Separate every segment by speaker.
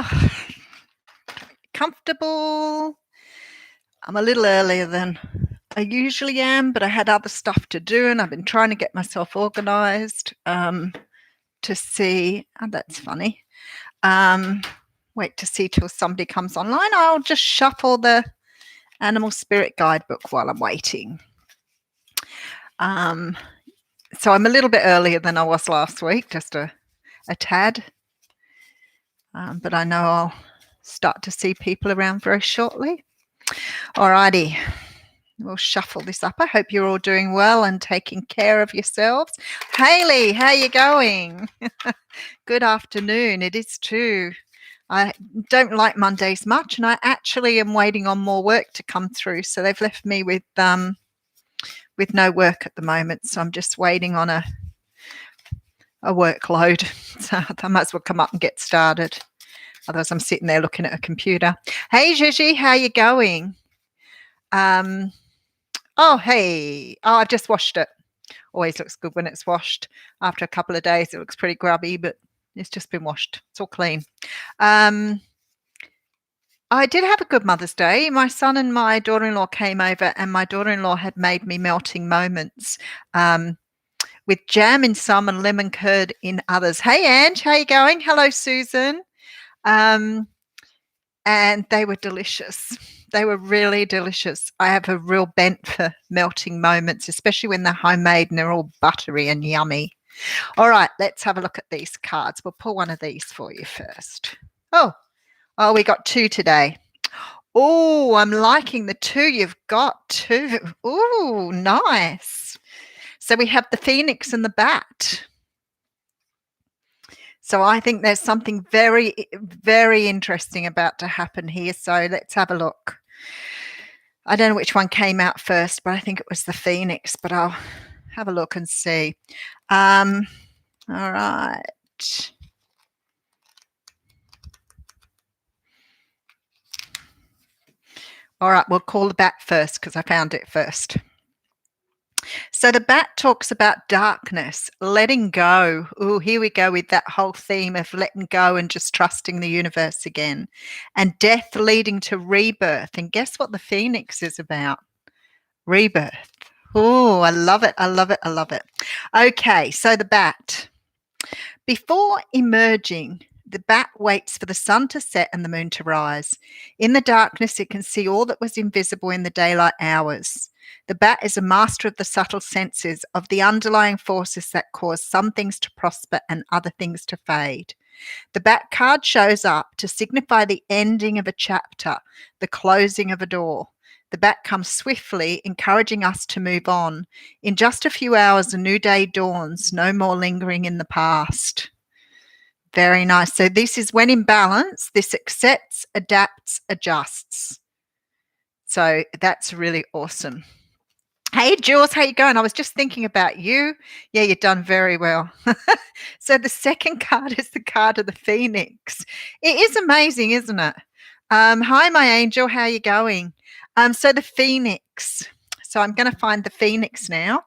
Speaker 1: Oh, comfortable. I'm a little earlier than I usually am, but I had other stuff to do, and I've been trying to get myself organised to see. Oh, that's funny. Wait to see till somebody comes online. I'll just shuffle the Animal Spirit Guidebook while I'm waiting. So I'm a little bit earlier than I was last week, just a tad. But I know I'll start to see people around very shortly. Alrighty, we'll shuffle this up. I hope you're all doing well and taking care of yourselves. Hayley, how are you going? Good afternoon. It is too. I don't like Mondays much, and I actually am waiting on more work to come through. So they've left me with no work at the moment. So I'm just waiting on a workload. So I might as well come up and get started. Otherwise, I'm sitting there looking at a computer. Hey, Gigi, how you going? Oh, hey. Oh, I've just washed it. Always looks good when it's washed. After a couple of days, it looks pretty grubby, but it's just been washed. It's all clean. I did have a good Mother's Day. My son and my daughter-in-law came over, and my daughter-in-law had made me melting moments with jam in some and lemon curd in others. Hey, Ange, how you going? Hello, Susan. And they were delicious. They were really delicious. I have a real bent for melting moments, especially when they're homemade and they're all buttery and yummy. All right, let's have a look at these cards. We'll pull one of these for you first. Oh, we got two today. Oh, I'm liking the two you've got too. Oh, nice. So we have the Phoenix and the Bat. So I think there's something very, very interesting about to happen here. So let's have a look. I don't know which one came out first, but I think it was the Phoenix, but I'll have a look and see. All right. All right, we'll call the Bat first because I found it first. So the Bat talks about darkness, letting go. Oh, here we go with that whole theme of letting go and just trusting the universe again. And death leading to rebirth. And guess what the Phoenix is about? Rebirth. Oh, I love it. I love it. I love it. Okay, so the Bat. Before emerging, the Bat waits for the sun to set and the moon to rise. In the darkness, it can see all that was invisible in the daylight hours. The Bat is a master of the subtle senses, of the underlying forces that cause some things to prosper and other things to fade. The Bat card shows up to signify the ending of a chapter, the closing of a door. The Bat comes swiftly, encouraging us to move on. In just a few hours, a new day dawns, no more lingering in the past. Very nice. So this is when in balance, this accepts, adapts, adjusts. So that's really awesome. Hey, Jules, how you going? I was just thinking about you. Yeah, you've done very well. So the second card is the card of the Phoenix. It is amazing, isn't it? Hi, my angel. How are you going? So the Phoenix. So I'm going to find the Phoenix now.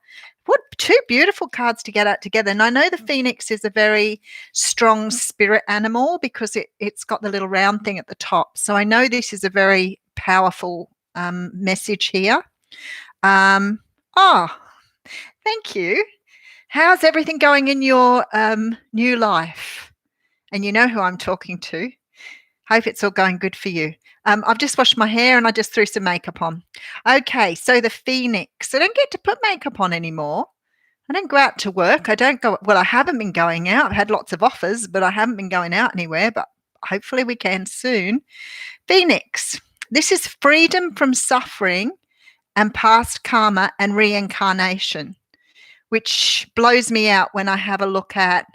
Speaker 1: What two beautiful cards to get out together. And I know the Phoenix is a very strong spirit animal because it's got the little round thing at the top. So I know this is a very powerful message here. Oh, thank you. How's everything going in your new life? And you know who I'm talking to. Hope it's all going good for you. I've just washed my hair and I just threw some makeup on. Okay, so the Phoenix. I don't get to put makeup on anymore. I don't go out to work. I haven't been going out. I've had lots of offers, but I haven't been going out anywhere, but hopefully we can soon. Phoenix. This is freedom from suffering and past karma and reincarnation, which blows me out when I have a look at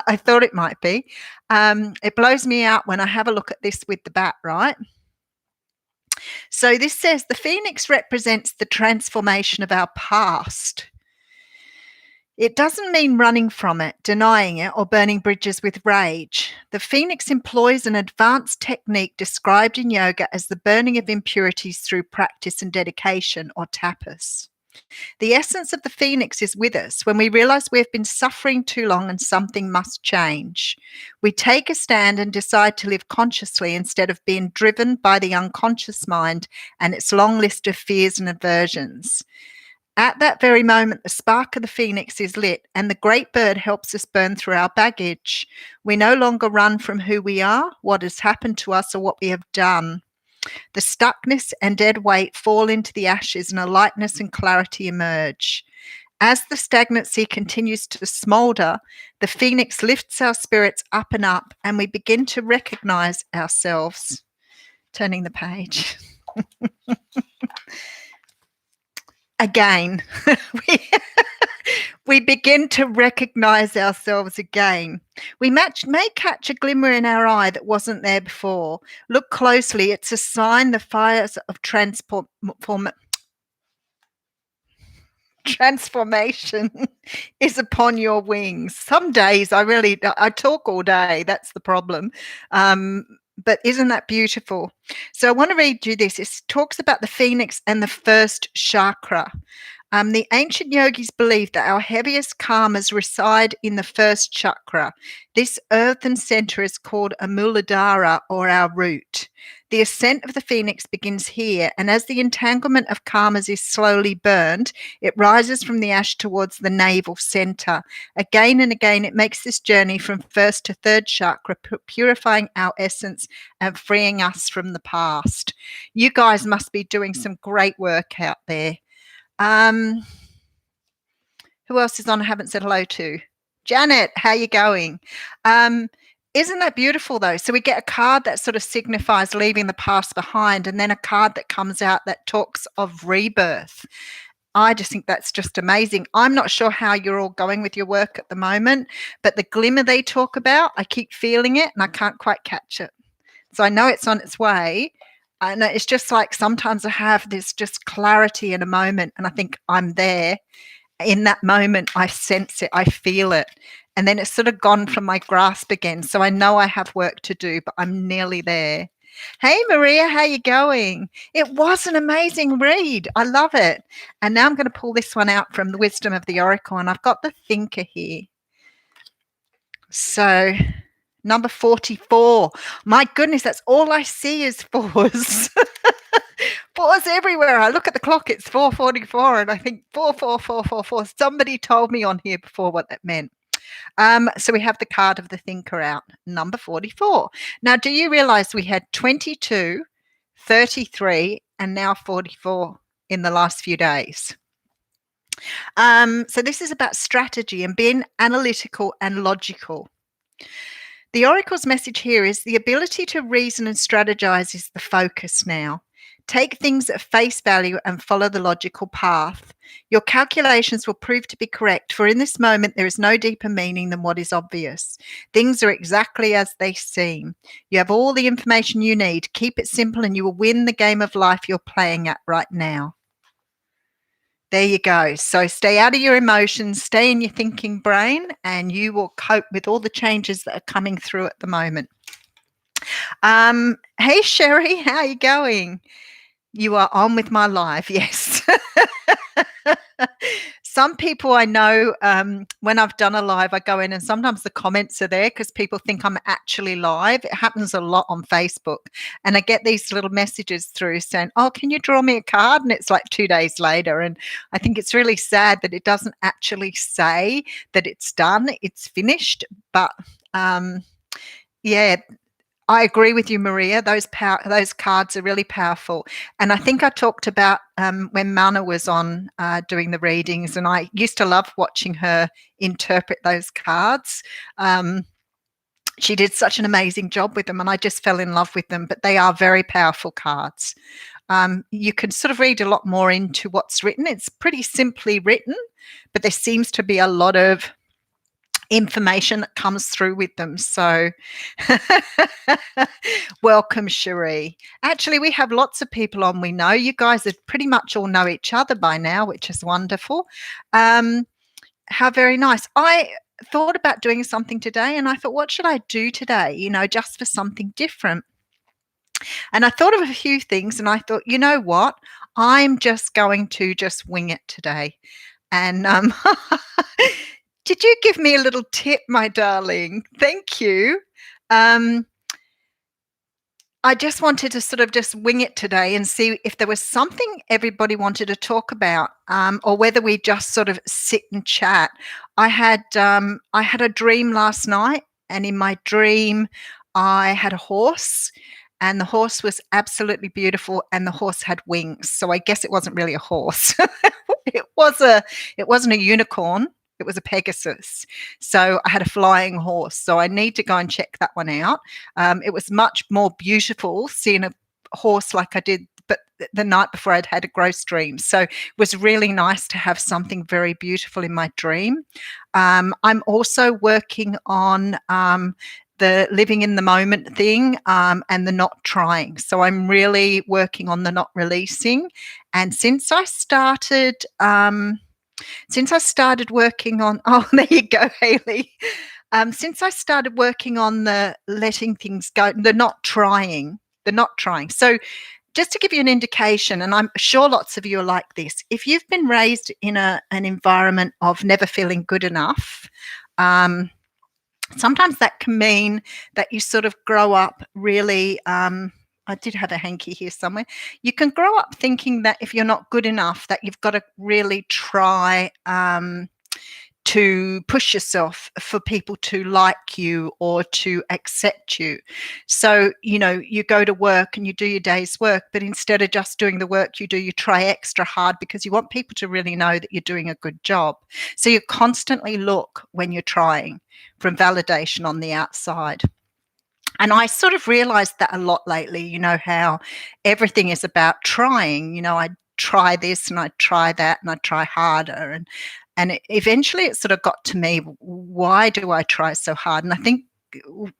Speaker 1: I thought it might be. It blows me out when I have a look at this with the Bat, right? So this says the Phoenix represents the transformation of our past. It doesn't mean running from it, denying it, or burning bridges with rage. The Phoenix employs an advanced technique described in yoga as the burning of impurities through practice and dedication, or tapas. The essence of the phoenix is with us when we realize we've been suffering too long and something must change. We take a stand and decide to live consciously instead of being driven by the unconscious mind and its long list of fears and aversions. At that very moment, the spark of the phoenix is lit, and the great bird helps us burn through our baggage. We no longer run from who we are, what has happened to us, or what we have done. The stuckness and dead weight fall into the ashes, and a lightness and clarity emerge. As the stagnancy continues to smoulder, the phoenix lifts our spirits up and up, and we begin to recognize ourselves. Turning the page. Again, we begin to recognize ourselves again. We may catch a glimmer in our eye that wasn't there before. Look closely. It's a sign the fires of transformation is upon your wings. Some days I talk all day. That's the problem. But isn't that beautiful? So I want to read you this. It talks about the phoenix and the first chakra. The ancient yogis believed that our heaviest karmas reside in the first chakra. This earthen center is called a Muladhara, or our root. The ascent of the phoenix begins here, and as the entanglement of karmas is slowly burned, it rises from the ash towards the navel center. Again and again, it makes this journey from first to third chakra, purifying our essence and freeing us from the past. You guys must be doing some great work out there. Who else is on I haven't said hello to? Janet, how you going? Isn't that beautiful though? So we get a card that sort of signifies leaving the past behind, and then a card that comes out that talks of rebirth. I just think that's just amazing. I'm not sure how you're all going with your work at the moment, but the glimmer they talk about, I keep feeling it and I can't quite catch it. So I know it's on its way. And it's just like sometimes I have this just clarity in a moment, and I think I'm there. In that moment, I sense it, I feel it. And then it's sort of gone from my grasp again. So I know I have work to do, but I'm nearly there. Hey, Maria, how you going? It was an amazing read. I love it. And now I'm going to pull this one out from the Wisdom of the Oracle, and I've got the Thinker here. So number 44. My goodness, that's all I see is fours. Fours everywhere. I look at the clock, it's 4:44, and I think 44444. Somebody told me on here before what that meant. So we have the card of the Thinker out, number 44. Now, do you realize we had 22, 33, and now 44 in the last few days? So this is about strategy and being analytical and logical. The Oracle's message here is the ability to reason and strategize is the focus now. Take things at face value and follow the logical path. Your calculations will prove to be correct, for in this moment there is no deeper meaning than what is obvious. Things are exactly as they seem. You have all the information you need. Keep it simple and you will win the game of life you're playing at right now. There you go. So stay out of your emotions, stay in your thinking brain, and you will cope with all the changes that are coming through at the moment. Hey, Sherry, how are you going? You are on with my live, yes. Some people I know, when I've done a live, I go in and sometimes the comments are there because people think I'm actually live. It happens a lot on Facebook. And I get these little messages through saying, oh, can you draw me a card? And it's like 2 days later. And I think it's really sad that it doesn't actually say that it's done, it's finished. But yeah, I agree with you, Maria. Those cards are really powerful. And I think I talked about when Mana was on doing the readings, and I used to love watching her interpret those cards. She did such an amazing job with them, and I just fell in love with them. But they are very powerful cards. You can sort of read a lot more into what's written. It's pretty simply written, but there seems to be a lot of information that comes through with them. So welcome, Cherie. Actually, we have lots of people on we know. You guys pretty much all know each other by now, which is wonderful. How very nice. I thought about doing something today, and I thought, what should I do today, just for something different? And I thought of a few things and I thought, you know what? I'm just going to just wing it today. And did you give me a little tip, my darling? Thank you. Um, I just wanted to sort of just wing it today and see if there was something everybody wanted to talk about, or whether we just sort of sit and chat. I had a dream last night, and in my dream, I had a horse, and the horse was absolutely beautiful, and the horse had wings. So I guess it wasn't really a horse. it was a it wasn't a unicorn. It was a Pegasus. So I had a flying horse. So I need to go and check that one out. It was much more beautiful seeing a horse like I did, but the night before I'd had a gross dream. So it was really nice to have something very beautiful in my dream. I'm also working on the living in the moment thing, and the not trying. So I'm really working on the not releasing. And since I started working on, oh, there you go, Haley. Since I started working on the letting things go, the not trying. So, just to give you an indication, and I'm sure lots of you are like this, if you've been raised in an environment of never feeling good enough, sometimes that can mean that you sort of grow up really. I did have a hanky here somewhere. You can grow up thinking that if you're not good enough, that you've got to really try to push yourself for people to like you or to accept you. So, you go to work and you do your day's work, but instead of just doing the work you do, you try extra hard because you want people to really know that you're doing a good job. So you constantly look when you're trying from validation on the outside. And I sort of realized that a lot lately, how everything is about trying. I try this and I try that and I try harder. And eventually it sort of got to me, why do I try so hard? And I think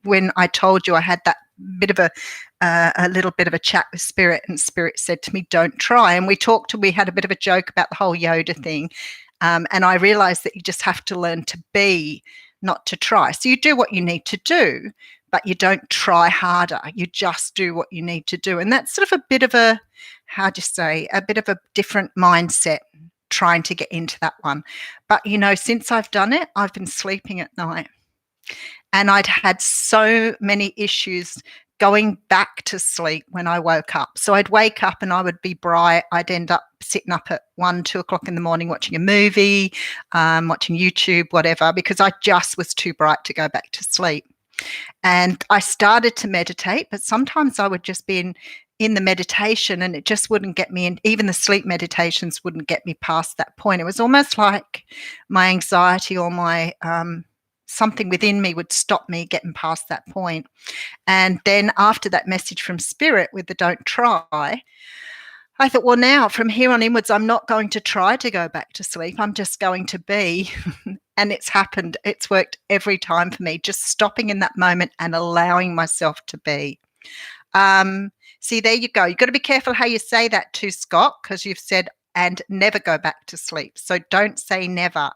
Speaker 1: when I told you I had that bit of a little bit of a chat with Spirit, and Spirit said to me, don't try. And we had a bit of a joke about the whole Yoda thing. And I realized that you just have to learn to be, not to try. So you do what you need to do, but you don't try harder. You just do what you need to do. And that's sort of a bit of a bit of a different mindset, trying to get into that one. But, since I've done it, I've been sleeping at night. And I'd had so many issues going back to sleep when I woke up. So I'd wake up and I would be bright. I'd end up sitting up at 1, 2 o'clock in the morning watching a movie, watching YouTube, whatever, because I just was too bright to go back to sleep. And I started to meditate, but sometimes I would just be in the meditation and it just wouldn't get me in. Even the sleep meditations wouldn't get me past that point. It was almost like my anxiety or my something within me would stop me getting past that point. And then after that message from Spirit with the don't try, I thought, well, now from here on inwards, I'm not going to try to go back to sleep. I'm just going to be. And it's happened. It's worked every time for me, just stopping in that moment and allowing myself to be. See, there you go. You've got to be careful how you say that too, Scott, because you've said, and never go back to sleep. So don't say never.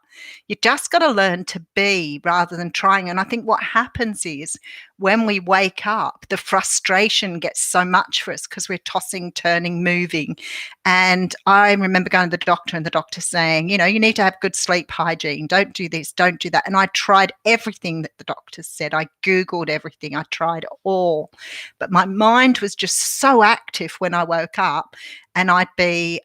Speaker 1: You just got to learn to be rather than trying. And I think what happens is when we wake up, the frustration gets so much for us because we're tossing, turning, moving. And I remember going to the doctor and the doctor saying, you need to have good sleep hygiene. Don't do this, don't do that. And I tried everything that the doctor said. I Googled everything. I tried it all. But my mind was just so active when I woke up, and I'd be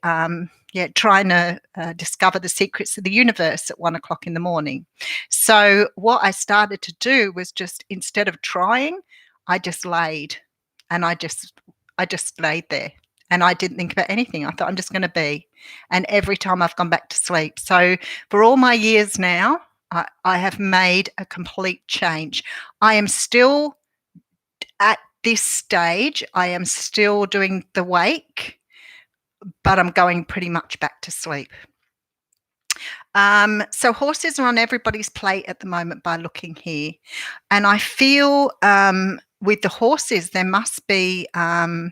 Speaker 1: trying to discover the secrets of the universe at 1 o'clock in the morning. So what I started to do was just, instead of trying, I just laid, and I just laid there, and I didn't think about anything. I thought, I'm just going to be. And every time I've gone back to sleep. So for all my years now, I have made a complete change. I am still at this stage, I am still doing the wake, but I'm going pretty much back to sleep. So horses are on everybody's plate at the moment by looking here. And I feel with the horses, there must be, I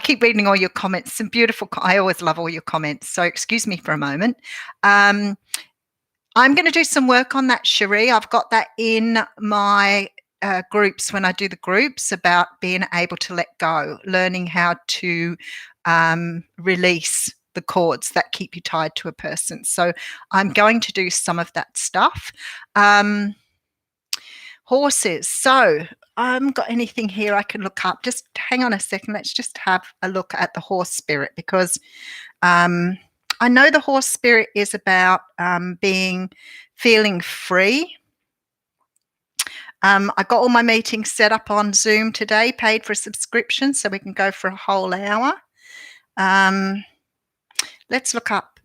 Speaker 1: keep reading all your comments, some beautiful, I always love all your comments. So excuse me for a moment. I'm going to do some work on that, Cherie. I've got that in my groups, when I do the groups, about being able to let go, learning how to release the cords that keep you tied to a person. So I'm going to do some of that stuff. Horses. So I haven't got anything here I can look up. Just hang on a second. Let's just have a look at the horse spirit, because I know the horse spirit is about feeling free. I got all my meetings set up on Zoom today, paid for a subscription, so we can go for a whole hour. Let's look up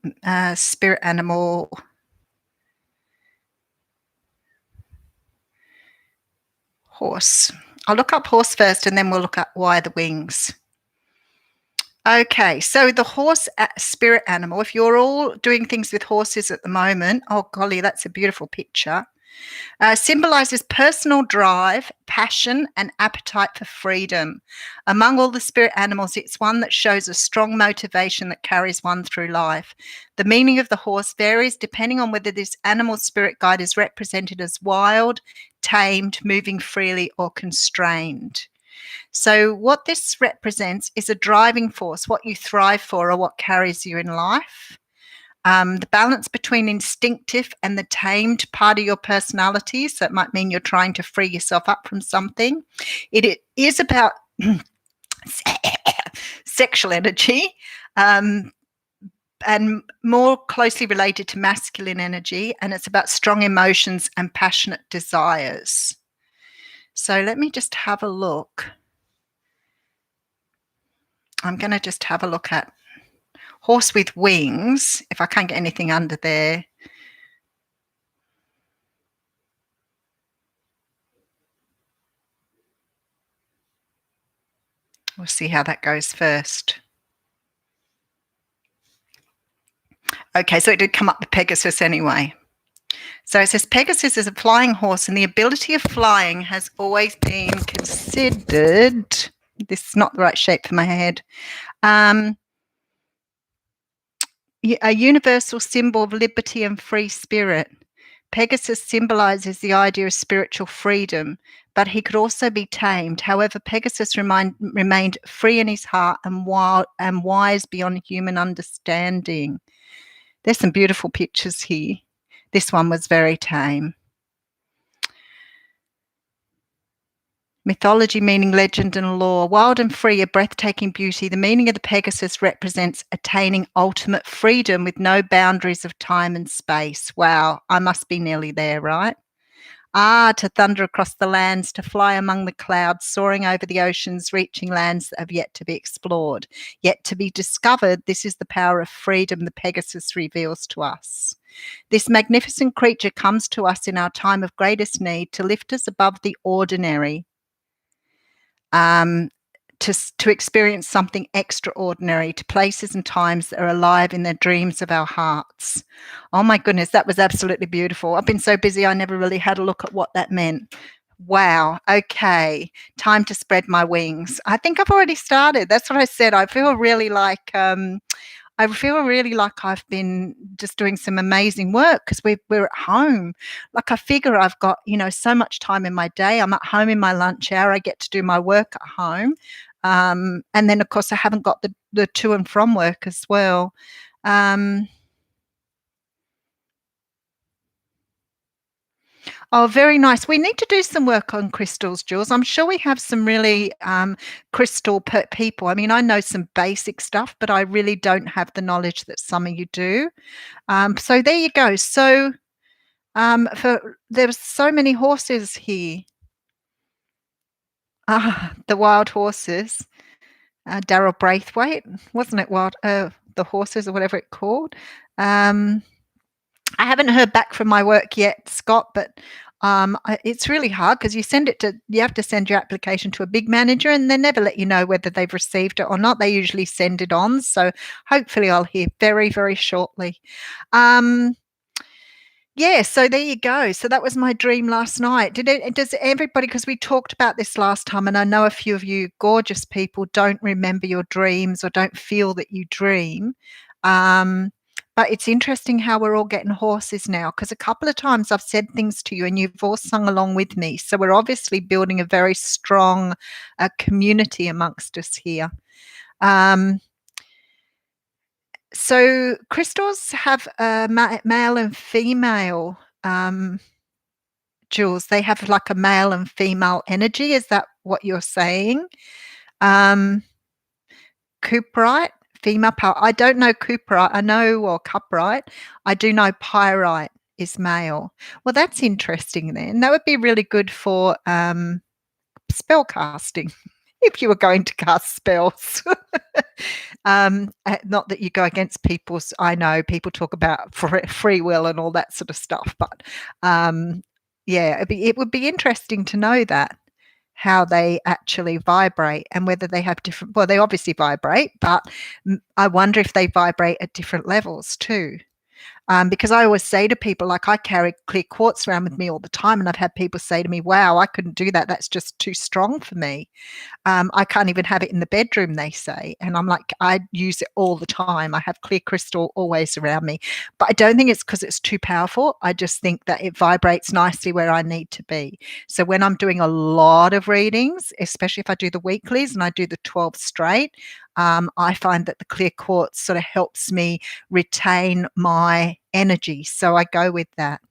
Speaker 1: spirit animal. Horse. I'll look up horse first, and then we'll look at why the wings. Okay, so the horse spirit animal, if you're all doing things with horses at the moment, oh golly, that's a beautiful picture, symbolizes personal drive, passion, and appetite for freedom. Among all the spirit animals, it's one that shows a strong motivation that carries one through life. The meaning of the horse varies depending on whether this animal spirit guide is represented as wild, tamed, moving freely, or constrained. So what this represents is a driving force, what you thrive for or what carries you in life. The balance between instinctive and the tamed part of your personality. So it might mean you're trying to free yourself up from something. It is about sexual energy, and more closely related to masculine energy, and it's about strong emotions and passionate desires. So let me just have a look. I'm going to just have a look at horse with wings, if I can't get anything under there. We'll see how that goes first. Okay, so it did come up with Pegasus anyway. So it says Pegasus is a flying horse, and the ability of flying has always been considered, this is not the right shape for my head, a universal symbol of liberty and free spirit. Pegasus symbolizes the idea of spiritual freedom, but he could also be tamed. However, Pegasus remained free in his heart and wild and wise beyond human understanding. There's some beautiful pictures here. This one was very tame. Mythology, meaning legend and lore. Wild and free, a breathtaking beauty. The meaning of the Pegasus represents attaining ultimate freedom with no boundaries of time and space. Wow, I must be nearly there, right? To thunder across the lands, to fly among the clouds, soaring over the oceans, reaching lands that have yet to be explored, yet to be discovered. This is the power of freedom the Pegasus reveals to us. This magnificent creature comes to us in our time of greatest need to lift us above the ordinary, to experience something extraordinary, to places and times that are alive in the dreams of our hearts. Oh my goodness, that was absolutely beautiful. I've been so busy, I never really had a look at what that meant. Wow. Okay. Time to spread my wings. I think I've already started. That's what I said. I feel really like I've been just doing some amazing work because we're at home. Like I figure I've got, so much time in my day. I'm at home in my lunch hour. I get to do my work at home. And then, of course, I haven't got the to and from work as well. Oh, very nice. We need to do some work on crystals, Jules. I'm sure we have some really crystal people. I mean, I know some basic stuff, but I really don't have the knowledge that some of you do. So there you go. So there's so many horses here. The wild horses. Daryl Braithwaite, wasn't it? The horses or whatever it's called. I haven't heard back from my work yet, Scott, but it's really hard because you have to send your application to a big manager and they never let you know whether they've received it or not. They usually send it on. So hopefully I'll hear very, very shortly. Yeah, so there you go. So that was my dream last night. Does everybody, because we talked about this last time, and I know a few of you gorgeous people don't remember your dreams or don't feel that you dream. But it's interesting how we're all getting horses now, because a couple of times I've said things to you and you've all sung along with me. So we're obviously building a very strong community amongst us here. So crystals have a male and female, Jules. They have like a male and female energy. Is that what you're saying? Cooperite, female power. I don't know cooperite. I know, or cuprite. I do know pyrite is male. Well, that's interesting then. That would be really good for spell casting if you were going to cast spells. Not that you go against people's, I know people talk about free will and all that sort of stuff, but yeah, it would be interesting to know that, how they actually vibrate and whether they have different, well, they obviously vibrate, but I wonder if they vibrate at different levels too. Because I always say to people, like, I carry clear quartz around with me all the time, and I've had people say to me, wow, I couldn't do that. That's just too strong for me. I can't even have it in the bedroom, they say. And I'm like, I use it all the time. I have clear crystal always around me. But I don't think it's because it's too powerful. I just think that it vibrates nicely where I need to be. So when I'm doing a lot of readings, especially if I do the weeklies and I do the 12 straight, I find that the clear quartz sort of helps me retain my energy. So I go with that.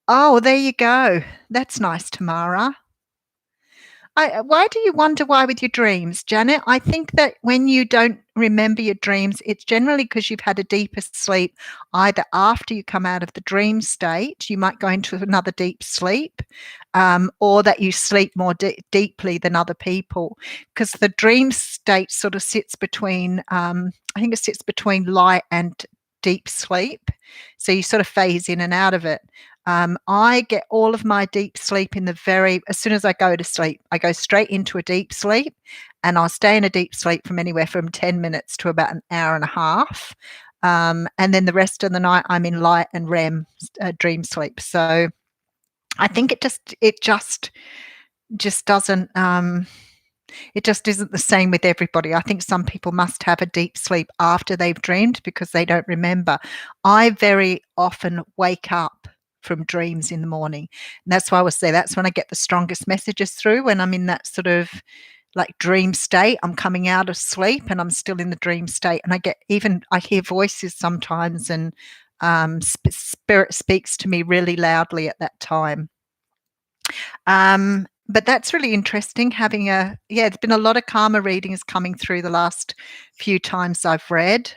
Speaker 1: Oh, there you go. That's nice, Tamara. Why do you wonder why with your dreams, Janet? I think that when you don't remember your dreams, it's generally because you've had a deeper sleep. Either after you come out of the dream state, you might go into another deep sleep, or that you sleep more deeply than other people. Because the dream state sort of sits between, I think it sits between light and deep sleep. So you sort of phase in and out of it. I get all of my deep sleep as soon as I go to sleep, I go straight into a deep sleep, and I'll stay in a deep sleep from anywhere from 10 minutes to about an hour and a half. And then the rest of the night I'm in light and REM dream sleep. So I think it just doesn't, it just isn't the same with everybody. I think some people must have a deep sleep after they've dreamed because they don't remember. I very often wake up from dreams in the morning. And that's why I would say that's when I get the strongest messages through, when I'm in that sort of like dream state. I'm coming out of sleep and I'm still in the dream state. And I hear voices sometimes, and spirit speaks to me really loudly at that time. But that's really interesting there's been a lot of karma readings coming through the last few times I've read.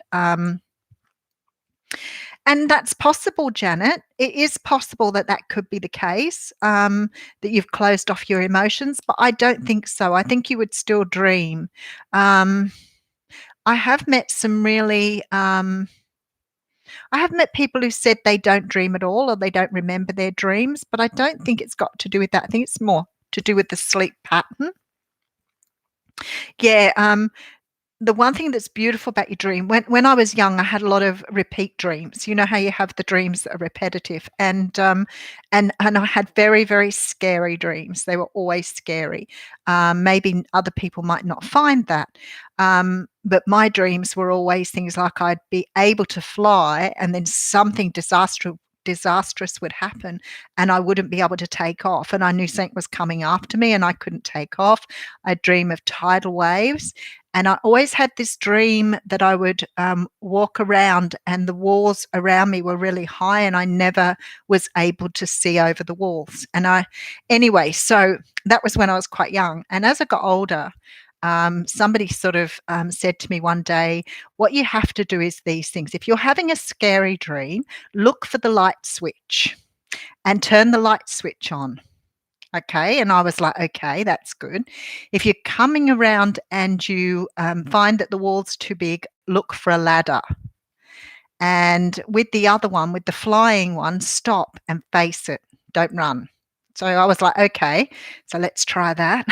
Speaker 1: And that's possible, Janet. It is possible that could be the case, that you've closed off your emotions, but I don't think so. I think you would still dream. I have met I have met people who said they don't dream at all, or they don't remember their dreams, but I don't think it's got to do with that. I think it's more to do with the sleep pattern. Yeah, the one thing that's beautiful about your dream, when I was young, I had a lot of repeat dreams. You know how you have the dreams that are repetitive, and I had very, very scary dreams. They were always scary. Maybe other people might not find that, but my dreams were always things like I'd be able to fly, and then something disastrous would happen, and I wouldn't be able to take off, and I knew something was coming after me and I couldn't take off. I'd dream of tidal waves, and I always had this dream that I would walk around and the walls around me were really high, and I never was able to see over the walls. Anyway, so that was when I was quite young. And as I got older, somebody sort of said to me one day, what you have to do is these things. If you're having a scary dream, look for the light switch and turn the light switch on. Okay. And I was like, okay, that's good. If you're coming around and you find that the wall's too big, look for a ladder. And with the other one, with the flying one, stop and face it. Don't run. So I was like, okay, so let's try that.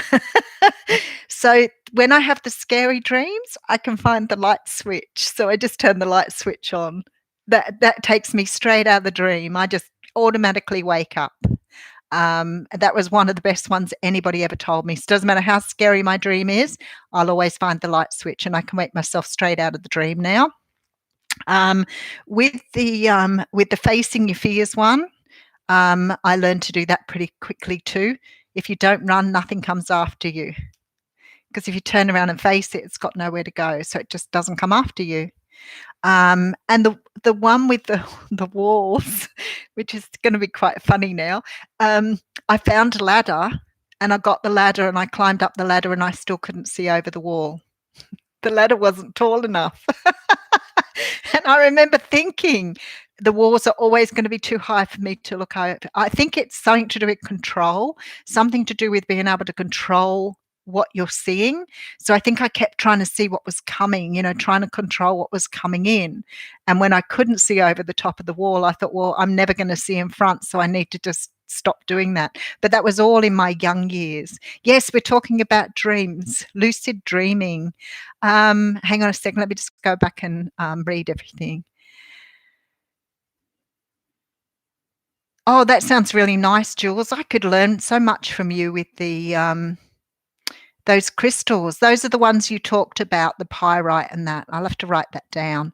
Speaker 1: So when I have the scary dreams, I can find the light switch. So I just turn the light switch on. That takes me straight out of the dream. I just automatically wake up. That was one of the best ones anybody ever told me. So it doesn't matter how scary my dream is, I'll always find the light switch, and I can wake myself straight out of the dream now. Um, with the facing your fears one, I learned to do that pretty quickly too. If you don't run, nothing comes after you. Because if you turn around and face it, it's got nowhere to go, so it just doesn't come after you. And the one with the walls, which is going to be quite funny now. I found a ladder, and I got the ladder, and I climbed up the ladder, and I still couldn't see over the wall. The ladder wasn't tall enough. And I remember thinking, the walls are always going to be too high for me to look over. I think it's something to do with control, something to do with being able to control what you're seeing. So I think I kept trying to see what was coming, trying to control what was coming in. And when I couldn't see over the top of the wall, I thought, well, I'm never going to see in front, so I need to just stop doing that. But that was all in my young years. Yes, we're talking about dreams, lucid dreaming. Hang on a second, let me just go back and read everything. Oh, that sounds really nice, Jules. I could learn so much from you with those crystals. Those are the ones you talked about, the pyrite and that. I'll have to write that down.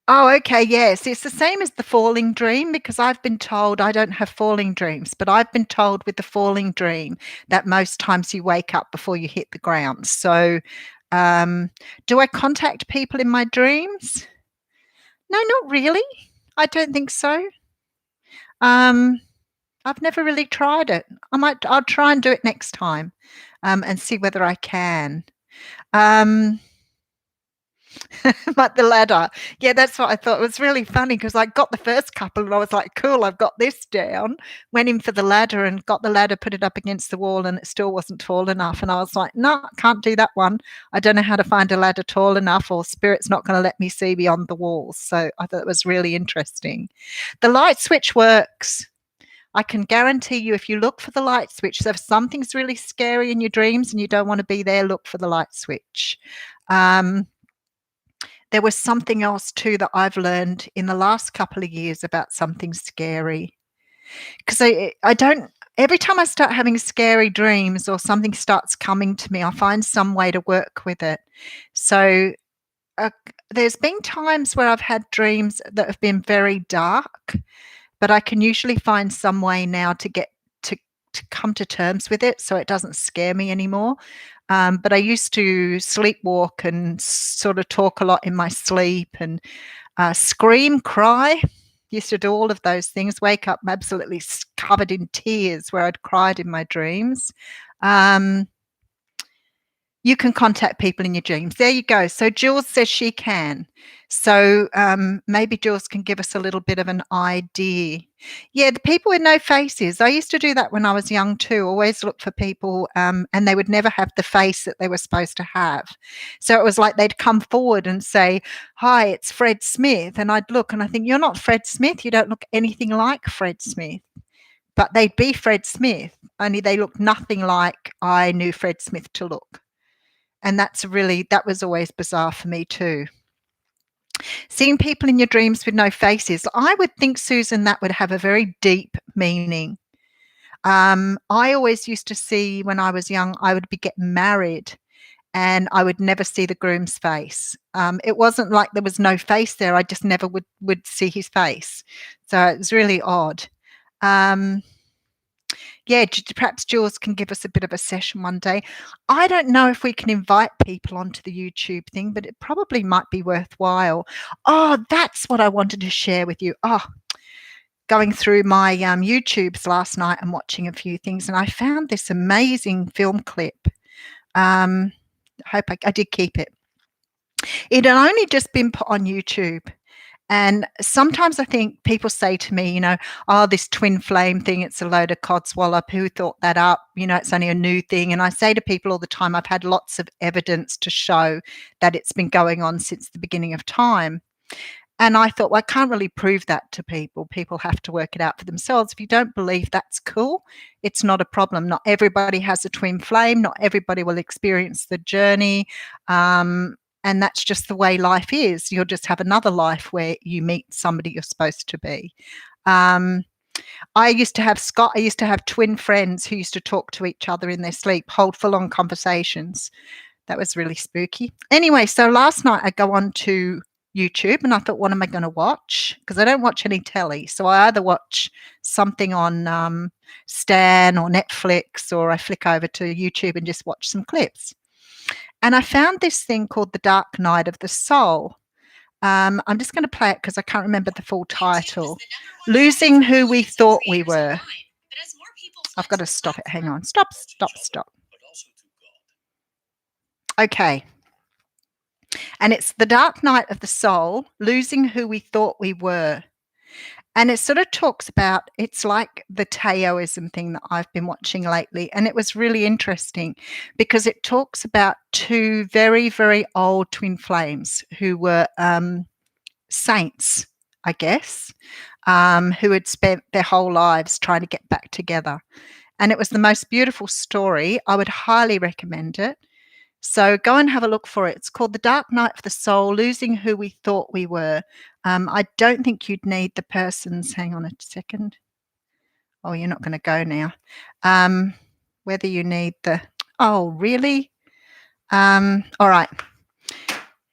Speaker 1: Oh, okay, yes. It's the same as the falling dream, because I've been told I don't have falling dreams, but I've been told with the falling dream that most times you wake up before you hit the ground. So, do I contact people in my dreams? No, not really. I don't think so. I've never really tried it. I'll try and do it next time, and see whether I can. But the ladder. Yeah, that's what I thought. It was really funny because I got the first couple and I was like, cool, I've got this down. Went in for the ladder and got the ladder, put it up against the wall, and it still wasn't tall enough. And I was like, no, I can't do that one. I don't know how to find a ladder tall enough, or Spirit's not going to let me see beyond the walls. So I thought it was really interesting. The light switch works. I can guarantee you, if you look for the light switch, so if something's really scary in your dreams and you don't want to be there, look for the light switch. There was something else too that I've learned in the last couple of years about something scary. Because I don't, every time I start having scary dreams or something starts coming to me, I find some way to work with it. So there's been times where I've had dreams that have been very dark, but I can usually find some way now to get to come to terms with it, so it doesn't scare me anymore. But I used to sleepwalk and sort of talk a lot in my sleep and scream, cry. Used to do all of those things, wake up absolutely covered in tears where I'd cried in my dreams. You can contact people in your dreams. There you go. So Jules says she can. So maybe Jules can give us a little bit of an idea. Yeah, the people with no faces. I used to do that when I was young too. Always look for people, and they would never have the face that they were supposed to have. So it was like they'd come forward and say, "Hi, it's Fred Smith," and I'd look and I think, "You're not Fred Smith. You don't look anything like Fred Smith." But they'd be Fred Smith, only they looked nothing like I knew Fred Smith to look. And that was always bizarre for me too. Seeing people in your dreams with no faces, I would think, Susan, that would have a very deep meaning. I always used to see when I was young, I would be getting married and I would never see the groom's face. It wasn't like there was no face there. I just never would see his face. So it was really odd. Yeah, perhaps Jules can give us a bit of a session one day. I don't know if we can invite people onto the YouTube thing, but it probably might be worthwhile. Oh, that's what I wanted to share with you. Oh, going through my YouTubes last night and watching a few things, and I found this amazing film clip. I hope I did keep it. It had only just been put on YouTube. And sometimes I think people say to me, "Oh, this twin flame thing, it's a load of codswallop. Who thought that up? It's only a new thing." And I say to people all the time, I've had lots of evidence to show that it's been going on since the beginning of time. And I thought, well, I can't really prove that to people. People have to work it out for themselves. If you don't believe, that's cool. It's not a problem. Not everybody has a twin flame. Not everybody will experience the journey. And that's just the way life is. You'll just have another life where you meet somebody you're supposed to be. I used to have twin friends who used to talk to each other in their sleep, hold full-on conversations. That was really spooky. Anyway, so last night I go on to YouTube and I thought, what am I going to watch? Because I don't watch any telly. So I either watch something on Stan or Netflix, or I flick over to YouTube and just watch some clips. And I found this thing called The Dark Night of the Soul. I'm just going to play it because I can't remember the full title. Losing Who We Thought We Were. I've got to stop it. Hang on. Stop. Okay. And it's The Dark Night of the Soul, Losing Who We Thought We Were. And it sort of talks about, it's like the Taoism thing that I've been watching lately. And it was really interesting because it talks about two very, very old twin flames who were saints, I guess, who had spent their whole lives trying to get back together. And it was the most beautiful story. I would highly recommend it. So go and have a look for it. It's called The Dark Night of the Soul, Losing Who We Thought We Were. I don't think you'd need the person's, hang on a second. Oh, you're not going to go now. Whether you need the, oh, really? All right.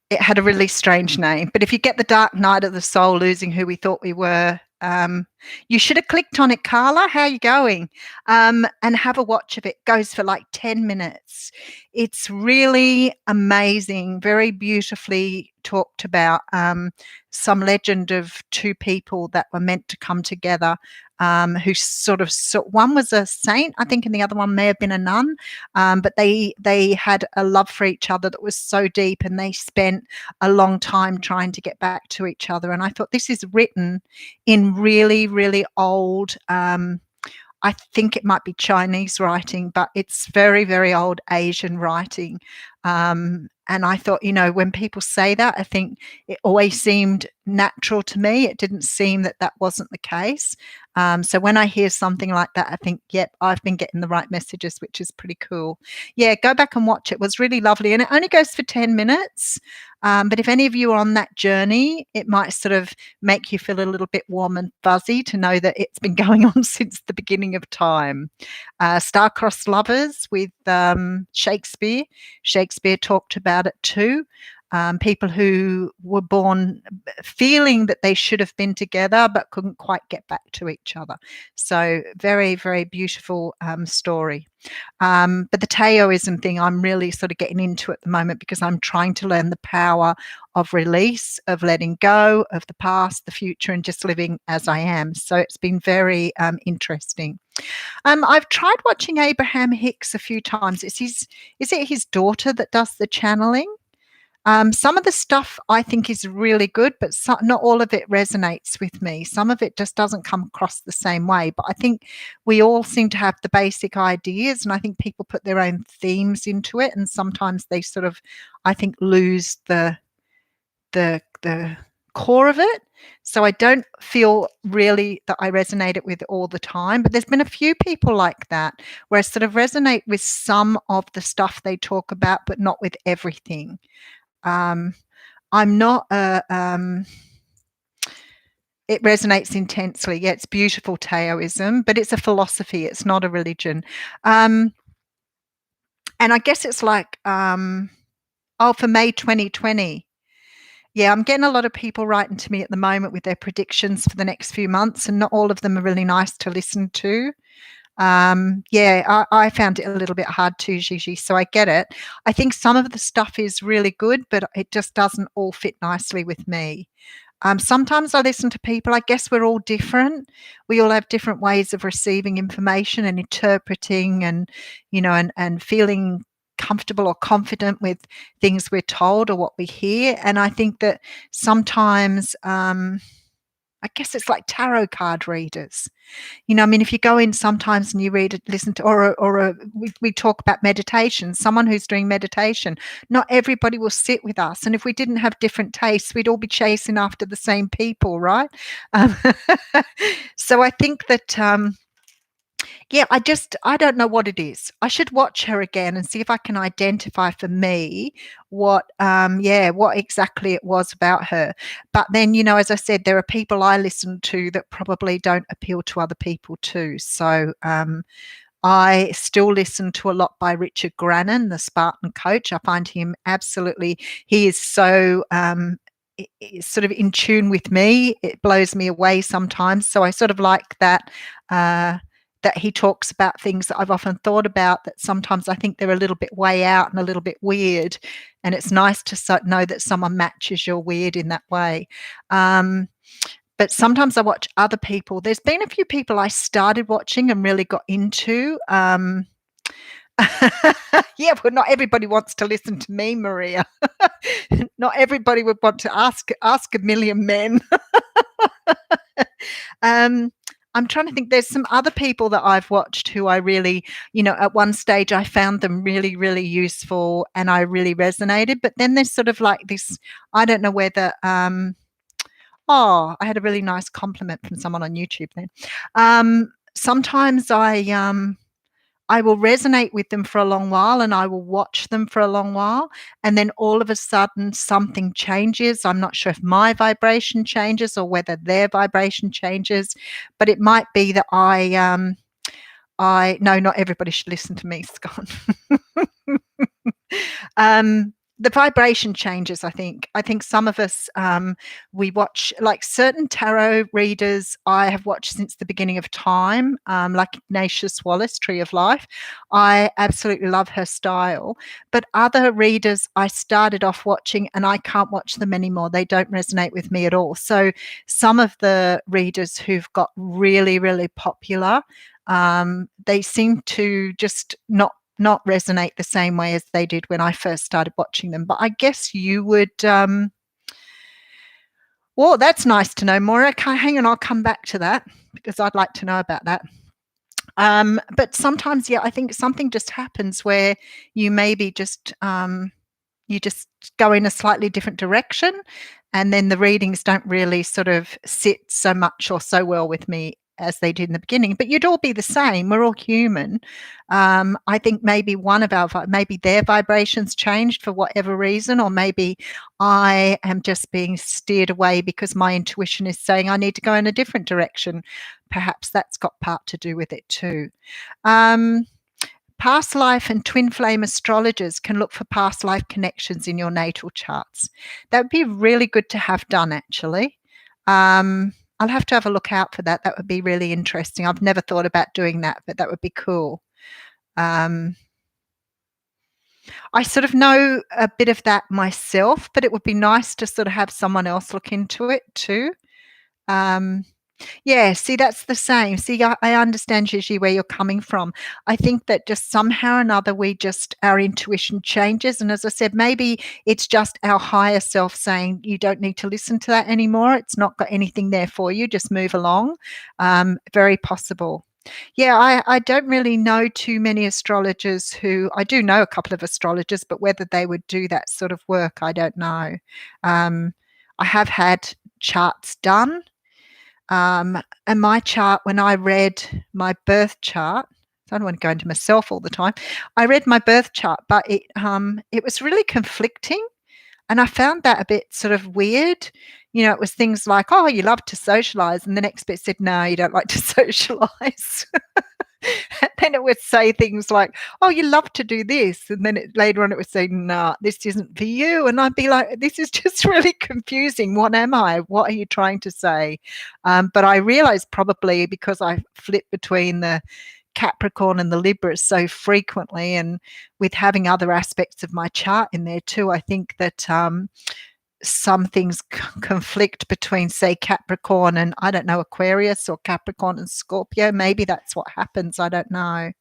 Speaker 1: It had a really strange name. But if you get The Dark Night of the Soul, Losing Who We Thought We Were, you should have clicked on it, Carla. How are you going? And have a watch of it. It goes for like 10 minutes. It's really amazing, very beautifully talked about. Some legend of two people that were meant to come together, who one was a saint, I think, and the other one may have been a nun. But they had a love for each other that was so deep, and they spent a long time trying to get back to each other. And I thought, this is written in really, really old, I think it might be Chinese writing, but it's very, very old Asian writing. And I thought, when people say that, I think it always seemed natural to me. It didn't seem that wasn't the case. So when I hear something like that, I think, yep, I've been getting the right messages, which is pretty cool. Yeah, go back and watch it. It was really lovely. And it only goes for 10 minutes. But if any of you are on that journey, it might sort of make you feel a little bit warm and fuzzy to know that it's been going on since the beginning of time. Star-crossed lovers with Shakespeare. Shakespeare talked about it too. People who were born feeling that they should have been together but couldn't quite get back to each other. So very, very beautiful story. But the Taoism thing, I'm really sort of getting into at the moment because I'm trying to learn the power of release, of letting go of the past, the future, and just living as I am. So it's been very interesting. I've tried watching Abraham Hicks a few times. Is it his daughter that does the channeling? Some of the stuff I think is really good, but not all of it resonates with me. Some of it just doesn't come across the same way. But I think we all seem to have the basic ideas, and I think people put their own themes into it, and sometimes they sort of, I think, lose the core of it. So I don't feel really that I resonate it with it all the time. But there's been a few people like that where I sort of resonate with some of the stuff they talk about, but not with everything. I'm not it resonates intensely. Yeah, it's beautiful Taoism, but it's a philosophy. It's not a religion. And I guess it's like, for May 2020. Yeah, I'm getting a lot of people writing to me at the moment with their predictions for the next few months, and not all of them are really nice to listen to. I found it a little bit hard too, Gigi, so I get it. I think some of the stuff is really good, but it just doesn't all fit nicely with me. Sometimes I listen to people, I guess we're all different. We all have different ways of receiving information and interpreting and, and feeling comfortable or confident with things we're told or what we hear. And I think that sometimes, I guess it's like tarot card readers. If you go in sometimes and you listen to, we talk about meditation, someone who's doing meditation, not everybody will sit with us. And if we didn't have different tastes, we'd all be chasing after the same people, right? So I think that, I don't know what it is. I should watch her again and see if I can identify for me what exactly it was about her. But then, as I said, there are people I listen to that probably don't appeal to other people too. So I still listen to a lot by Richard Grannon, the Spartan coach. I find him absolutely, he is so sort of in tune with me. It blows me away sometimes. So I sort of like that. That he talks about things that I've often thought about, that sometimes I think they're a little bit way out and a little bit weird. And it's nice to know that someone matches your weird in that way. But sometimes I watch other people. There's been a few people I started watching and really got into. Yeah, well, not everybody wants to listen to me, Maria. Not everybody would want to ask a million men. I'm trying to think. There's some other people that I've watched who I really, at one stage I found them really, really useful and I really resonated. But then there's sort of like this, I don't know whether, I had a really nice compliment from someone on YouTube then. Sometimes I will resonate with them for a long while and I will watch them for a long while, and then all of a sudden something changes. I'm not sure if my vibration changes or whether their vibration changes, but it might be that no, not everybody should listen to me, Scott. The vibration changes, I think. I think some of us, we watch, like certain tarot readers I have watched since the beginning of time, like Ignatius Wallace, Tree of Life. I absolutely love her style. But other readers I started off watching and I can't watch them anymore. They don't resonate with me at all. So some of the readers who've got really, really popular, they seem to just not resonate the same way as they did when I first started watching them. But I guess you would. Well, that's nice to know, Maura. Hang on, I'll come back to that because I'd like to know about that. But sometimes, yeah, I think something just happens where you maybe just you just go in a slightly different direction, and then the readings don't really sort of sit so much or so well with me as they did in the beginning. But you'd all be the same. We're all human. I think maybe maybe their vibrations changed for whatever reason, or maybe I am just being steered away because my intuition is saying I need to go in a different direction. Perhaps that's got part to do with it too. Past life and twin flame astrologers can look for past life connections in your natal charts. That would be really good to have done, actually. I'll have to have a look out for that. That would be really interesting. I've never thought about doing that, but that would be cool. I sort of know a bit of that myself, but it would be nice to sort of have someone else look into it too. Yeah, see, that's the same. See, I understand, Gigi, where you're coming from. I think that just somehow or another, our intuition changes. And as I said, maybe it's just our higher self saying, you don't need to listen to that anymore. It's not got anything there for you. Just move along. Very possible. Yeah, I don't really know too many astrologers I do know a couple of astrologers, but whether they would do that sort of work, I don't know. I have had charts done. And my chart, when I read my birth chart, I don't want to go into myself all the time. I read my birth chart, but it was really conflicting. And I found that a bit sort of weird. It was things like, oh, you love to socialize. And the next bit said, no, you don't like to socialize. And then it would say things like, oh, you love to do this. And then later on it would say, nah, this isn't for you. And I'd be like, this is just really confusing. What am I? What are you trying to say? But I realized probably because I flip between the Capricorn and the Libra so frequently, and with having other aspects of my chart in there too, I think that some things conflict between, say, Capricorn and, I don't know, Aquarius, or Capricorn and Scorpio. Maybe that's what happens. I don't know.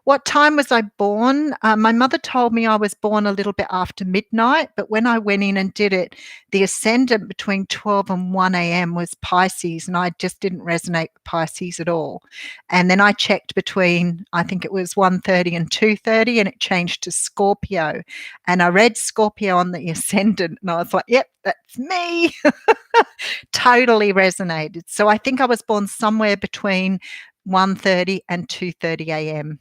Speaker 1: What time was I born? My mother told me I was born a little bit after midnight, but when I went in and did it, the ascendant between 12 and 1 a.m. was Pisces, and I just didn't resonate with Pisces at all. And then I checked between, I think it was 1:30 and 2:30, and it changed to Scorpio. And I read Scorpio on the ascendant, and I was like, yep, that's me. Totally resonated. So I think I was born somewhere between 1:30 and 2:30 a.m.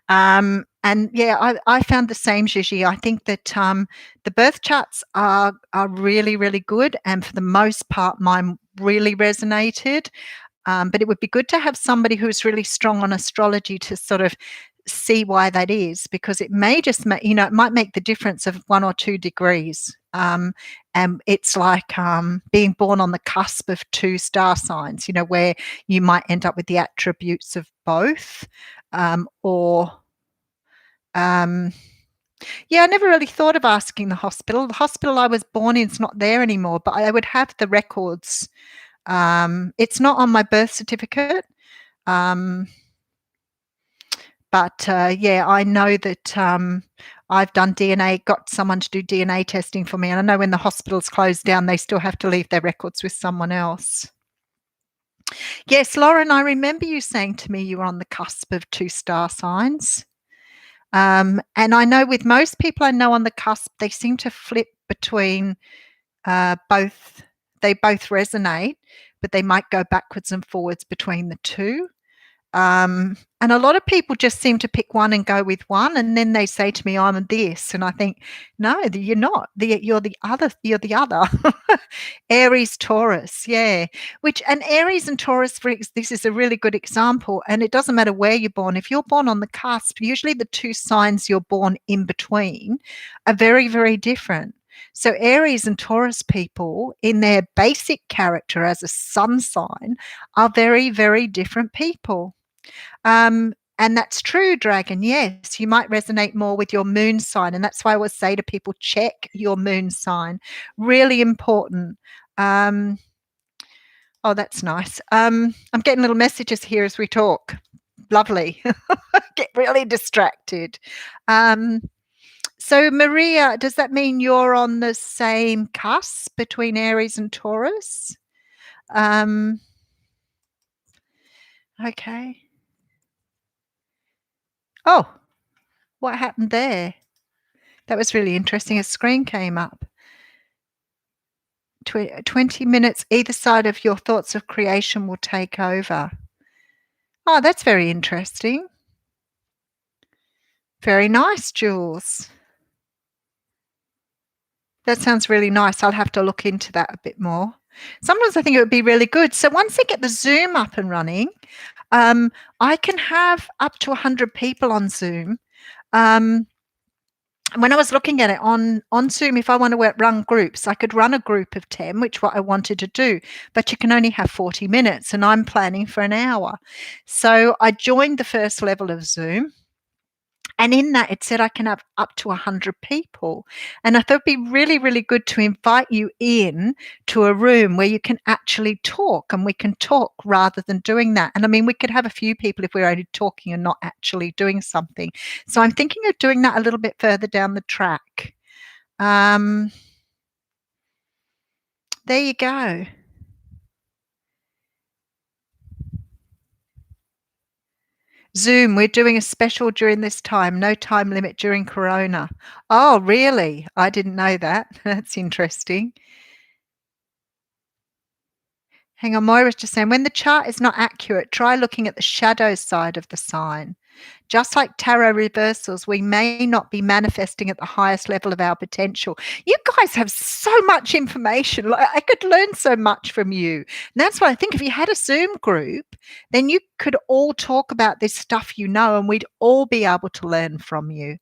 Speaker 1: And yeah, I found the same, Gigi. I think that the birth charts are really, really good, and for the most part, mine really resonated. But it would be good to have somebody who's really strong on astrology to sort of see why that is, because it may just make, it might make the difference of 1 or 2 degrees. And it's like being born on the cusp of 2 star signs, where you might end up with the attributes of both. Yeah, I never really thought of asking the hospital. The hospital I was born in is not there anymore, but I would have the records. It's not on my birth certificate. Yeah, I know that I've done DNA, got someone to do DNA testing for me. And I know when the hospitals close down, they still have to leave their records with someone else. Yes, Lauren, I remember you saying to me you were on the cusp of 2 star signs. And I know with most people I know on the cusp, they seem to flip between both. They both resonate, but they might go backwards and forwards between the two. And a lot of people just seem to pick one and go with one, and then they say to me, "I'm this," and I think, no, you're not. You're the other. You're the other. Aries, Taurus, yeah. And Aries and Taurus, this is a really good example. And it doesn't matter where you're born. If you're born on the cusp, usually the 2 signs you're born in between are very, very different. So Aries and Taurus people, in their basic character as a sun sign, are very, very different people. And that's true, Dragon. Yes, you might resonate more with your moon sign. And that's why I always say to people, check your moon sign. Really important. Oh, that's nice. I'm getting little messages here as we talk. Lovely. Get really distracted. So, Maria, does that mean you're on the same cusp between Aries and Taurus? Okay. Oh, what happened there? That was really interesting. A screen came up. 20 minutes either side of your thoughts of creation will take over. Oh, that's very interesting. Very nice, Jules. That sounds really nice. I'll have to look into that a bit more. Sometimes I think it would be really good. So once they get the Zoom up and running, I can have up to 100 people on Zoom. When I was looking at it on Zoom, if I want to run groups, I could run a group of 10, which what I wanted to do, but you can only have 40 minutes and I'm planning for an hour. So I joined the first level of Zoom. And in that, it said I can have up to 100 people. And I thought it'd be really, really good to invite you in to a room where you can actually talk, and we can talk rather than doing that. And I mean, we could have a few people if we're only talking and not actually doing something. So I'm thinking of doing that a little bit further down the track. There you go. Zoom, we're doing a special during this time, no time limit during Corona. Oh, really? I didn't know that. That's interesting. Hang on, Moira's just saying, when the chart is not accurate, try looking at the shadow side of the sign. Just like tarot reversals, we may not be manifesting at the highest level of our potential. You guys have so much information. Like, I could learn so much from you. And that's why I think if you had a Zoom group, then you could all talk about this stuff, and we'd all be able to learn from you.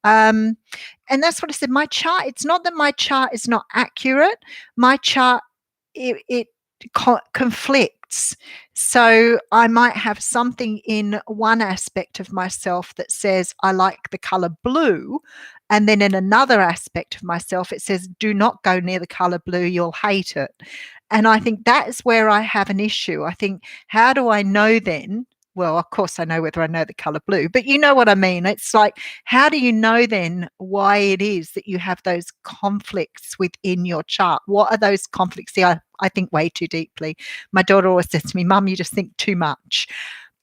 Speaker 1: And that's what I said. My chart, it's not that my chart is not accurate. My chart, it conflicts. So I might have something in one aspect of myself that says I like the color blue, and then in another aspect of myself it says do not go near the color blue, you'll hate it. And I think that is where I have an issue. I think, how do I know then? Well, of course I know whether I know the color blue, but you know what I mean. It's like, how do you know then why it is that you have those conflicts within your chart? What are those conflicts? See, I think way too deeply. My daughter always says to me, Mum, you just think too much.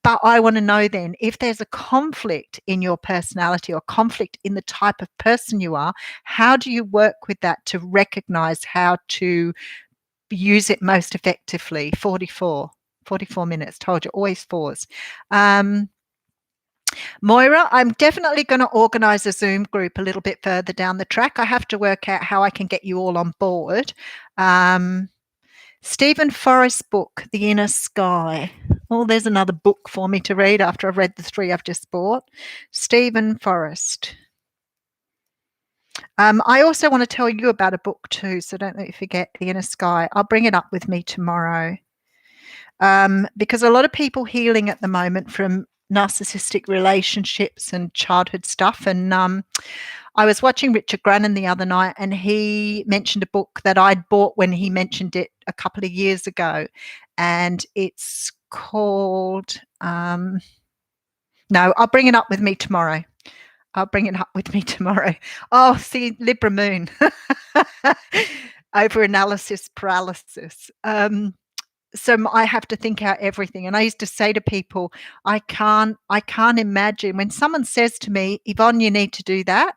Speaker 1: But I want to know then, if there's a conflict in your personality or conflict in the type of person you are, how do you work with that to recognize how to use it most effectively? 44 minutes. Told you, always 4s. Moira, I'm definitely going to organize a Zoom group a little bit further down the track. I have to work out how I can get you all on board. Stephen Forrest's book, The Inner Sky. Oh, there's another book for me to read after I've read the 3 I've just bought. Stephen Forrest. I also want to tell you about a book too, so don't let me forget The Inner Sky. I'll bring it up with me tomorrow. Because a lot of people healing at the moment from narcissistic relationships and childhood stuff. And I was watching Richard Grannon the other night, and he mentioned a book that I'd bought when he mentioned it a couple of years ago, and it's called no, I'll bring it up with me tomorrow. I'll bring it up with me tomorrow. Oh, see, Libra Moon. Over analysis paralysis. So I have to think out everything. And I used to say to people, I can't imagine when someone says to me, Yvonne, you need to do that.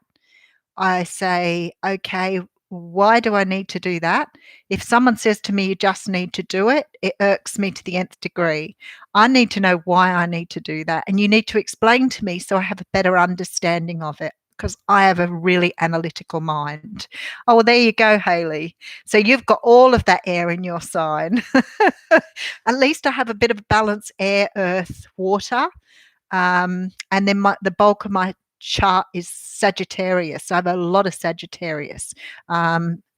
Speaker 1: I say, okay, why do I need to do that? If someone says to me, you just need to do it, it irks me to the nth degree. I need to know why I need to do that. And you need to explain to me so I have a better understanding of it, because I have a really analytical mind. Oh, well, there you go, Hayley. So you've got all of that air in your sign. At least I have a bit of balance: air, earth, water. And then the bulk of my chart is Sagittarius. I have a lot of Sagittarius.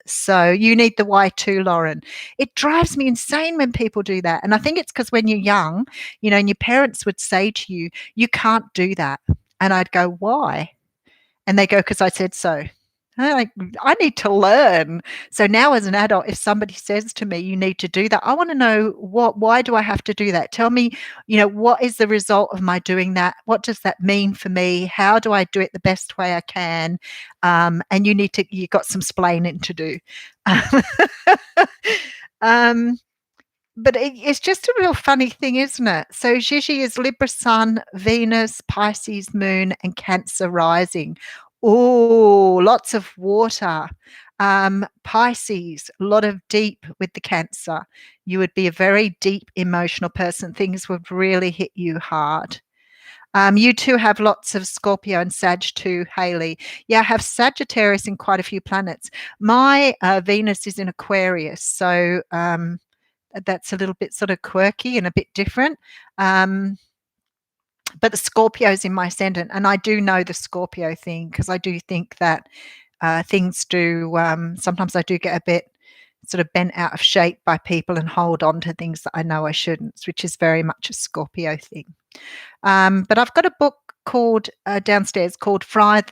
Speaker 1: So you need the why too, Lauren. It drives me insane when people do that. And I think it's because when you're young, and your parents would say to you, you can't do that. And I'd go, why? And they go, because I said so. I need to learn. So now as an adult, if somebody says to me, you need to do that, I want to know why do I have to do that? Tell me, what is the result of my doing that? What does that mean for me? How do I do it the best way I can? And you've got some splaining to do. But it's just a real funny thing, isn't it? So Gigi is Libra Sun, Venus, Pisces Moon, and Cancer rising. Oh, lots of water. Pisces, a lot of deep with the Cancer. You would be a very deep emotional person. Things would really hit you hard. You too have lots of Scorpio and Sag too, Hayley. Yeah, I have Sagittarius in quite a few planets. My Venus is in Aquarius, so that's a little bit sort of quirky and a bit different. But the Scorpio's in my ascendant, and I do know the Scorpio thing, because I do think that things do, sometimes I do get a bit sort of bent out of shape by people and hold on to things that I know I shouldn't, which is very much a Scorpio thing. But I've got a book called downstairs called From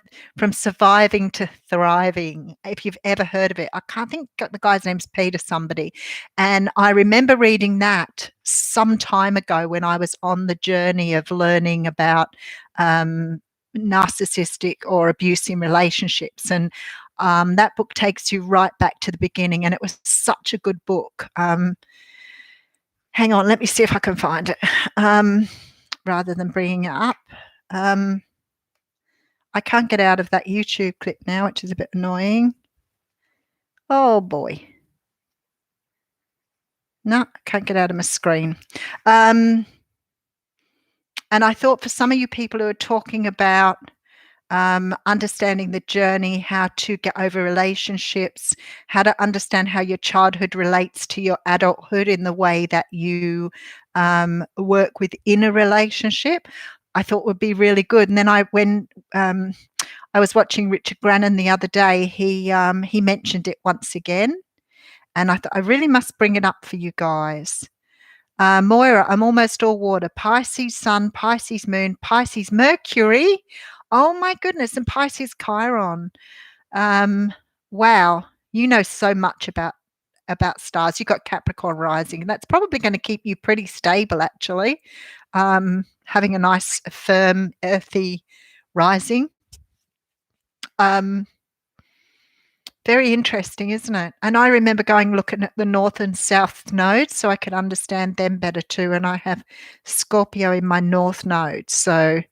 Speaker 1: Surviving to Thriving, if you've ever heard of it. I can't think the guy's name's Peter somebody. And I remember reading that some time ago when I was on the journey of learning about narcissistic or abusive relationships. And that book takes you right back to the beginning, and it was such a good book. Hang on, let me see if I can find it. Rather than bringing it up. I can't get out of that YouTube clip now, which is a bit annoying. Oh boy. No, I can't get out of my screen. And I thought for some of you people who are talking about understanding the journey, how to get over relationships, how to understand how your childhood relates to your adulthood in the way that you work within a relationship, I thought would be really good. And then when I was watching Richard Grannon the other day, he mentioned it once again, and I thought I really must bring it up for you guys. Moira, I'm almost all water. Pisces Sun, Pisces Moon, Pisces Mercury. Oh my goodness, and Pisces Chiron. Wow, you know so much about stars. You've got Capricorn rising, and that's probably going to keep you pretty stable, actually. Having a nice, firm, earthy rising. Very interesting, isn't it? And I remember looking at the north and south nodes so I could understand them better too. And I have Scorpio in my north node. So a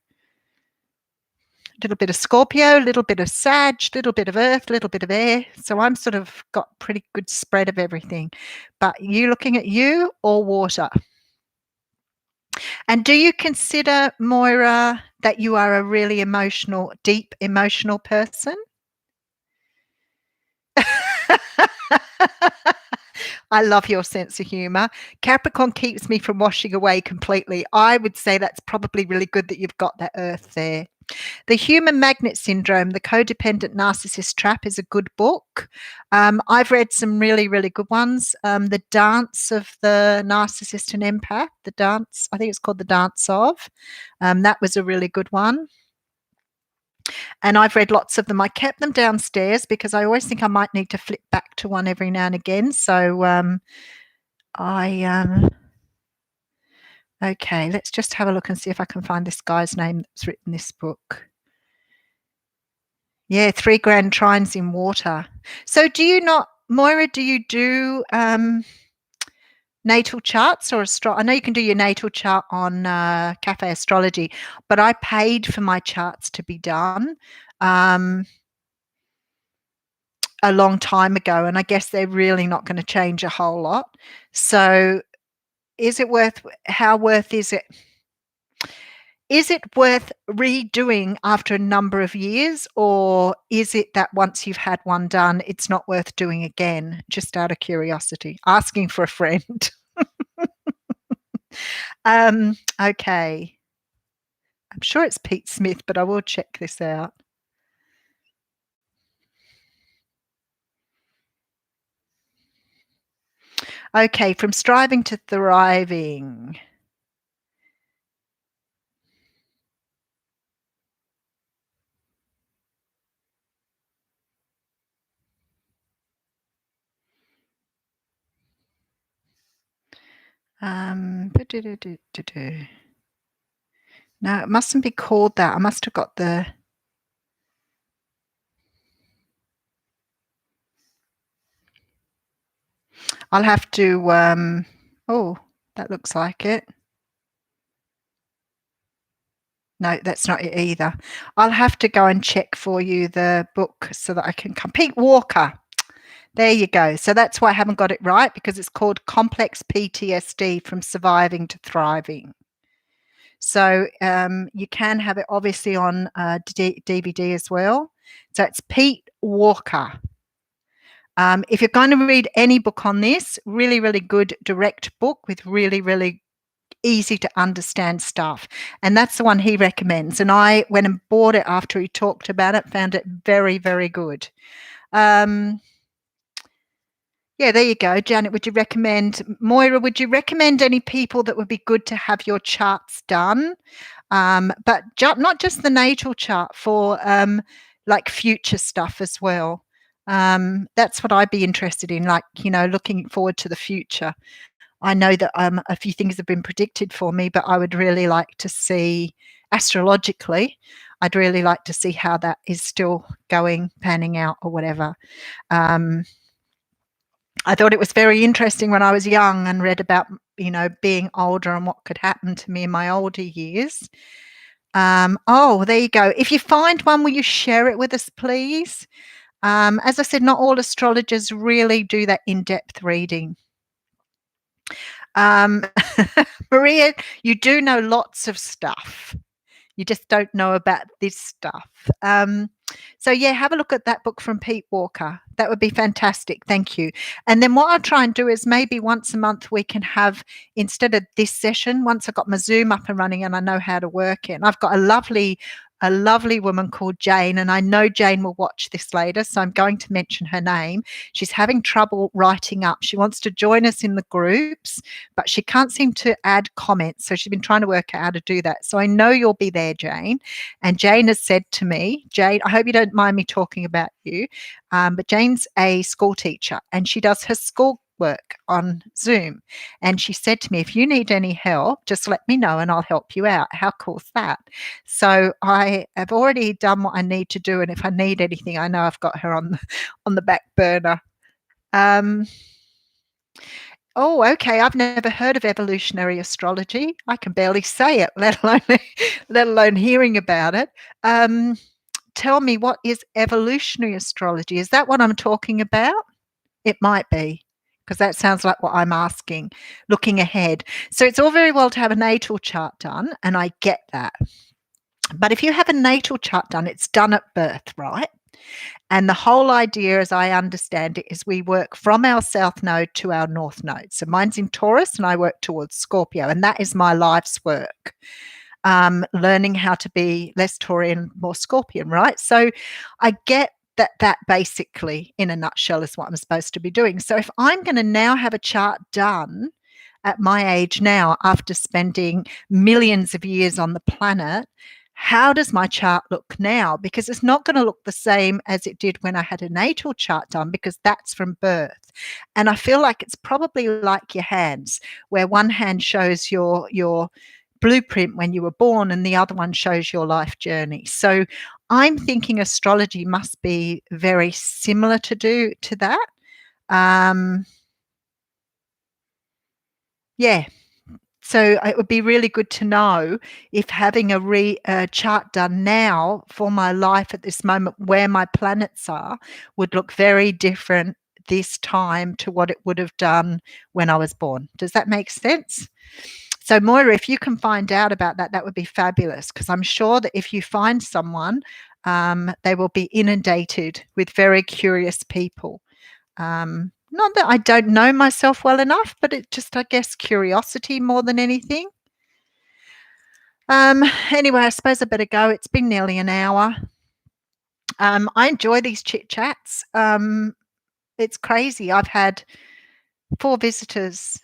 Speaker 1: little bit of Scorpio, a little bit of Sag, a little bit of earth, a little bit of air. So I'm sort of got pretty good spread of everything. But you looking at you or water? And do you consider, Moira, that you are a really emotional, deep emotional person? I love your sense of humor. Capricorn keeps me from washing away completely. I would say that's probably really good that you've got that Earth there. The Human Magnet Syndrome, The Codependent Narcissist Trap is a good book. I've read some really, really good ones. The Dance of the Narcissist and Empath, the dance, I think it's called The Dance of. That was a really good one. And I've read lots of them. I kept them downstairs because I always think I might need to flip back to one every now and again. So okay, let's just have a look and see if I can find this guy's name that's written this book. Yeah, 3 Grand Trines in Water. So do you not, Moira, do you do natal charts or I know you can do your natal chart on Cafe Astrology, but I paid for my charts to be done a long time ago, and I guess they're really not going to change a whole lot. So is it worth, how worth is it? Is it worth redoing after a number of years, or is it that once you've had one done, it's not worth doing again? Just out of curiosity, asking for a friend. Okay. I'm sure it's Pete Smith, but I will check this out. Okay, From Striving to Thriving. No, it mustn't be called that. I must have got the. I'll have to. Oh, that looks like it. No, that's not it either. I'll have to go and check for you the book so that I can come. Pete Walker. There you go. So that's why I haven't got it right, because it's called Complex PTSD from Surviving to Thriving. So you can have it obviously on DVD as well. So it's Pete Walker. If you're going to read any book on this, really, really good direct book with really, really easy to understand stuff. And that's the one he recommends. And I went and bought it after he talked about it, found it very, very good. Yeah, there you go. Janet, would you recommend, Moira, would you recommend any people that would be good to have your charts done? But not just the natal chart, for like future stuff as well. That's what I'd be interested in, like, looking forward to the future. I know that a few things have been predicted for me, but I would really like to see, astrologically, I'd really like to see how that is still going, panning out or whatever. I thought it was very interesting when I was young and read about, being older and what could happen to me in my older years. Oh, there you go. If you find one, will you share it with us, please? As I said, not all astrologers really do that in-depth reading. Maria, you do know lots of stuff. You just don't know about this stuff. So yeah, have a look at that book from Pete Walker. That would be fantastic. Thank you. And then what I'll try and do is maybe once a month we can have, instead of this session, once I've got my Zoom up and running and I know how to work it. And I've got a lovely woman called Jane, and I know Jane will watch this later, so I'm going to mention her name. She's having trouble writing up. She wants to join us in the groups, but she can't seem to add comments. So she's been trying to work out how to do that. So I know you'll be there, Jane. And Jane has said to me, Jane, I hope you don't mind me talking about you, but Jane's a school teacher and she does her school work on Zoom. And she said to me, if you need any help, just let me know and I'll help you out. How cool is that? So I have already done what I need to do. And if I need anything, I know I've got her on the back burner. Oh, okay. I've never heard of evolutionary astrology. I can barely say it, let alone hearing about it. Tell me, what is evolutionary astrology? Is that what I'm talking about? It might be, because that sounds like what I'm asking, looking ahead. So it's all very well to have a natal chart done, and I get that. But if you have a natal chart done, it's done at birth, right? And the whole idea, as I understand it, is we work from our south node to our north node. So mine's in Taurus and I work towards Scorpio, and that is my life's work. Learning how to be less Taurian, more Scorpion, right? So I get that basically, in a nutshell, is what I'm supposed to be doing. So if I'm going to now have a chart done at my age now, after spending millions of years on the planet, how does my chart look now? Because it's not going to look the same as it did when I had a natal chart done, because that's from birth. And I feel like it's probably like your hands, where one hand shows your blueprint when you were born and the other one shows your life journey. So I'm thinking astrology must be very similar to that. Yeah. So it would be really good to know if having a chart done now for my life at this moment, where my planets are, would look very different this time to what it would have done when I was born. Does that make sense? So Moira, if you can find out about that, that would be fabulous, because I'm sure that if you find someone, they will be inundated with very curious people. Not that I don't know myself well enough, but it just, I guess, curiosity more than anything. Anyway, I suppose I better go. It's been nearly an hour. I enjoy these chit chats. It's crazy. I've had 4 visitors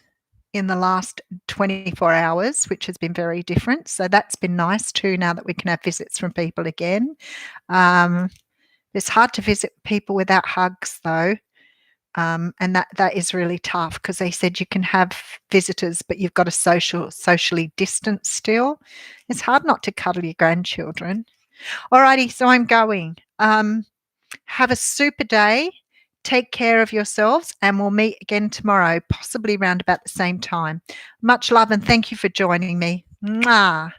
Speaker 1: in the last 24 hours, which has been very different. So that's been nice too, now that we can have visits from people again. It's hard to visit people without hugs though. And that is really tough, because they said you can have visitors, but you've got to socially distance still. It's hard not to cuddle your grandchildren. Alrighty, so I'm going. Have a super day. Take care of yourselves, and we'll meet again tomorrow, possibly around about the same time. Much love, and thank you for joining me. Mwah.